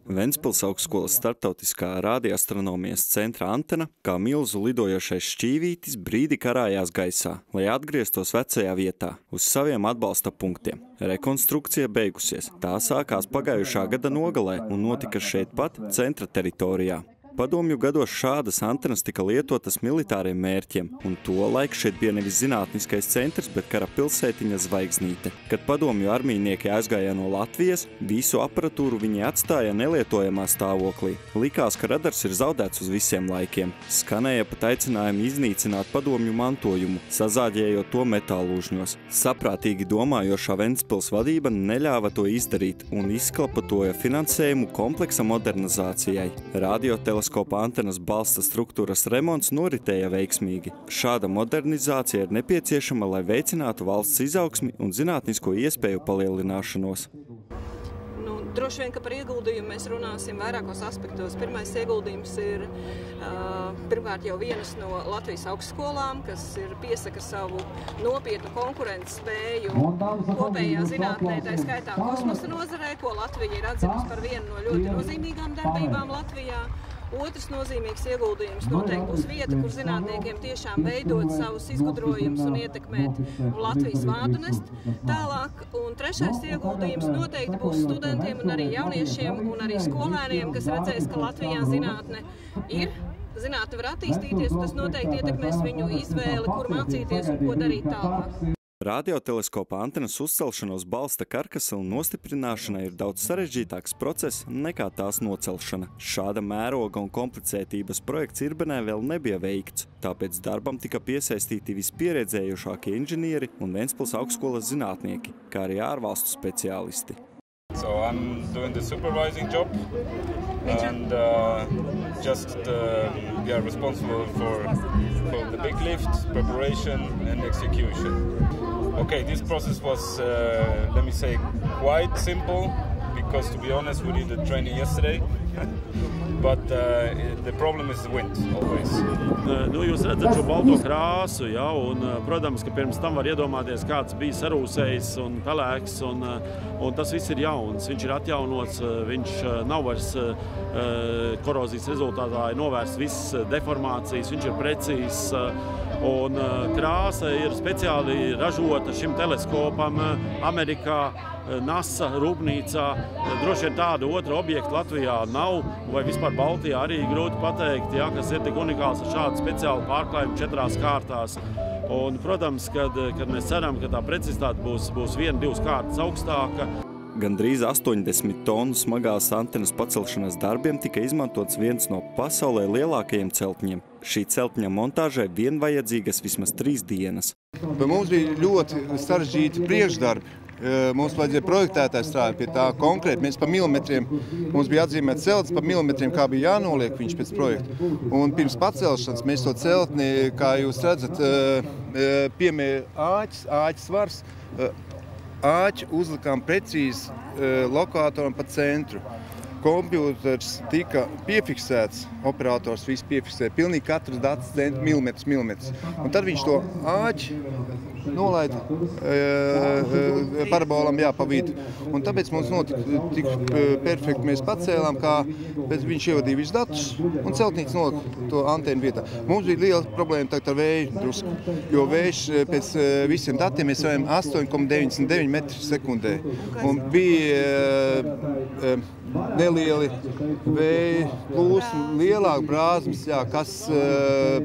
Ventspils augstskolas starptautiskā radioastronomijas centra antena, kā milzu lidojošais šķīvītis, brīdi karājās gaisā, lai atgrieztos vecajā vietā, uz saviem atbalsta punktiem. Rekonstrukcija beigusies. Tā sākās pagājušā gada nogalē un notika šeit pat centra teritorijā. Padomju gados šādas antenas tika lietotas militāriem mērķiem, un tolaik šeit bija nevis zinātniskais centrs, bet kara pilsētiņa Zvaigznīte. Kad padomju armijnieki aizgāja no Latvijas, visu aparatūru viņi atstāja nelietojamā stāvoklī. Likās, ka radars ir zaudēts uz visiem laikiem. Skanēja pat aicinājumi iznīcināt padomju mantojumu, sazāģējot to metālūžņos. Saprātīgi domājošā Ventspils vadība neļāva to izdarīt un izklapatoja finansējumu kompleksa modernizācijai. Radioteleskopa antenas balsta struktūras remonts noritēja veiksmīgi. Šāda modernizācija ir nepieciešama, lai veicinātu valsts izaugsmi un zinātnisko iespēju palielināšanos. Droši vien, ka par ieguldījumu mēs runāsim vairākos aspektos. Pirmais ieguldījums ir pirmkārt jau vienas no Latvijas augstskolām, kas ir piesaka savu nopietnu konkurences spēju kopējā zinātnē, tā skaitā kosmosa nozarē, ko Latvija ir atzinusi par vienu no ļoti nozīmīgām darbībām Latvijā. Otrs nozīmīgs ieguldījums noteikti būs vieta, kur zinātniekiem tiešām veidot savus izgudrojumus un ietekmēt Latvijas vārdu nest tālāk. Un trešais ieguldījums noteikti būs studentiem un arī jauniešiem un arī skolēniem, kas redzēs, ka Latvijā zinātne ir. Zinātne var attīstīties, un tas noteikti ietekmēs viņu izvēli, kur mācīties un ko darīt tālāk. Radioteleskopa antenas uzcelšanos balsta karkasa un nostiprināšana ir daudz sarežģītāks process nekā tās nocelšana. Šāda mēroga un komplicētības projekts Irbenē vēl nebija veikts, tāpēc darbam tika piesaistīti vispieredzējušākie inženieri un Ventspils augstskolas zinātnieki, kā arī ārvalstu speciālisti. So I'm doing the supervising job and we are responsible for the big lift, preparation and execution. Okay, this process was, let me say, quite simple because, to be honest, we did the training yesterday. But the problem is the wind, always. Jūs redzat šo balto krāsu, ja, un, protams, ka pirms tam var iedomāties, kāds bija sarūsējis un pelēks, un tas viss ir jauns. Viņš ir atjaunots, viņš nav vairs korozijas rezultātā, ir novērsts viss deformācijas, viņš ir precīzs, un krāsa ir speciāli ražota šim teleskopam Amerikā, NASA rūpnīcā. Droši vien tādu otru objektu Latvijā nav, vai vispār Baltijā arī grūti pateikt, ja, kas ir tik unikāls ar šādu speciālu pārklājumu 4 kārtās. Un, protams, kad mēs ceram, ka tā precizitāte būs 1-2 kārtas augstāka. Gandrīz 80 tonu smagās antenas pacelšanas darbiem tika izmantots viens no pasaulē lielākajiem celtņiem. Šī celtņa montāžai vien vajadzīgas vismaz 3 dienas. Mums bija ļoti sarežģīti priekšdarbi. Mums vajadzēja projektētājs strādāt pie tā konkrēti. Mēs pa milimetriem, mums bija atzīmēts celtnis pa milimetriem, kā bija jānoliek viņš pēc projekta. Un pirms pacelšanas mēs to celtni, kā jūs redzat, piemēra āķis svars. Āķi uzlikām precīzi lokātoram pa centru. Kompjūters tika piefiksēts, operators visu piefiksēja, pilnīgi katrs datus milimetrus. Un tad viņš to āķi nolaida parabolam pa vidu. Un tāpēc mums notika tik perfekti, mēs pacēlām, bet viņš ievadīja visus datus un celtnīca nolika to antēnu vietā. Mums bija liela problēma tagad ar vēju drusku, jo vējš pēc visiem datiem mēs redzējām 8,99 metri sekundē. Un bija nelieli vēja plūsmi, lielāk brāzmas, kas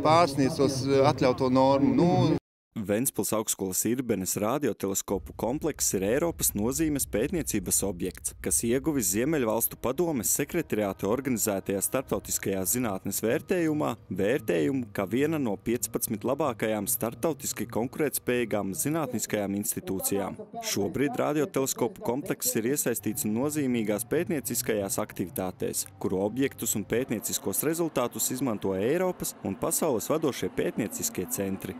pārsniedz tos atļauto normu. Ventspils augstskolas Irbenes radioteleskopu komplekss ir Eiropas nozīmes pētniecības objekts, kas ieguvis Ziemeļvalstu padomes sekretariāta organizētajā starptautiskajā zinātnes vērtējumu kā viena no 15 labākajām starptautiski konkurētspējīgām zinātniskajām institūcijām. Šobrīd radioteleskopu komplekss ir iesaistīts nozīmīgās pētnieciskajās aktivitātēs, kuru objektus un pētnieciskos rezultātus izmanto Eiropas un pasaules vadošie pētnieciskie centri.